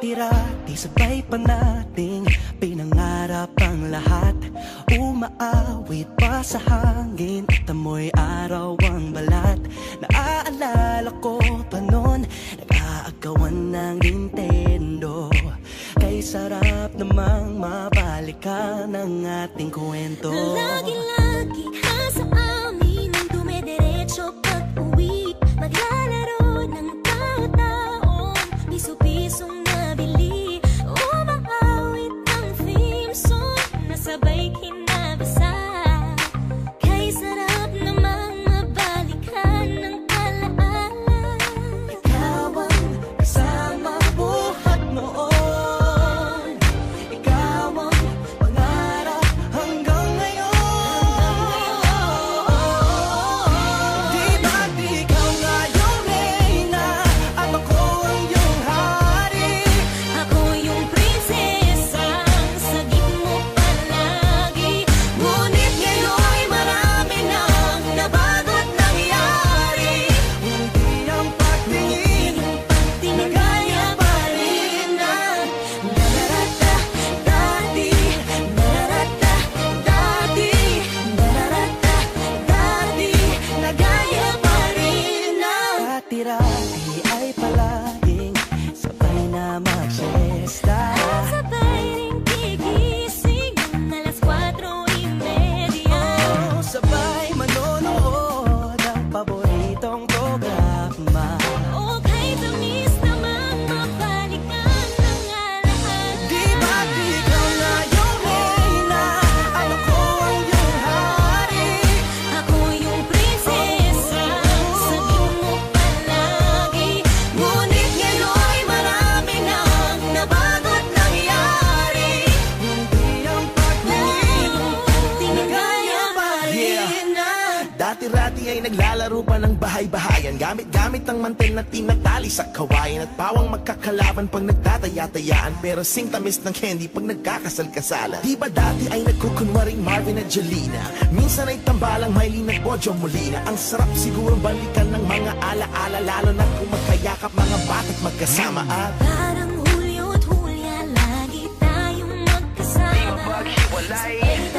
Dati-rati sabay pa nating pinangarap ang lahat. Umaawit pa sa hangin at amoy araw ang balat. Naaalala ko pa noon, nag-aagawan ng Nintendo. Kay sarap namang mabalikan ang ating kwento. Lagi-lagi ka sa amin ang dumidiretso pag-uwi. Maglalaro ng tao-taong piso-pisong nabili. Umaawit ang theme song na sabay kinabasa. Kay sarap namang mabalikan ng alaala. Ikaw ang kasama buhat noon. Ikaw ang pangarap hanggang ngayon. Di ba't ikaw nga yung reyna at ako ang iyong hari? Ako yung prinsesang sagip mo palagi. Ngunit ngayon'y marami nang nabago't nangyari. Hindi ang pagtingin na gaya pa rin ng nararata dati. Nararata dati. Nararata dati. Na gaya pa rin ng dati-rati ay palaging sabay na mag-siesta. Sabay ring gigising ng alas 4:30. Sabay manonood ang paboritong programa. O kay tamis namang mabalikan ng alaala. Di ba't ikaw nga yung reyna at ako ang iyong hari? Ako yung prinsesa, sagip mo palagi. Ngunit ngayon'y marami nang nabago't nangyari. Hindi ang pagtingin na gaya pa rin ng Dati-rati ay naglalaro pa ng bahay-bahayan. Gamit-gamit ang mantel na tinatali sa kawayan. At pawang magkakalaban pag nagtataya-tayaan. Pero sing tamis ng candy pag nagkakasal-kasalan. Di ba dati ay nagkukunwaring Marvin at Jelena? Minsan ay tambalang Mylene at Bojo Molina. Ang sarap siguro balikan ng mga ala-ala. Lalo na kung magkayakap mga bata't magkasama. At Parang Hulyo at Hulya, lagi tayong magkasama. maghiwalay.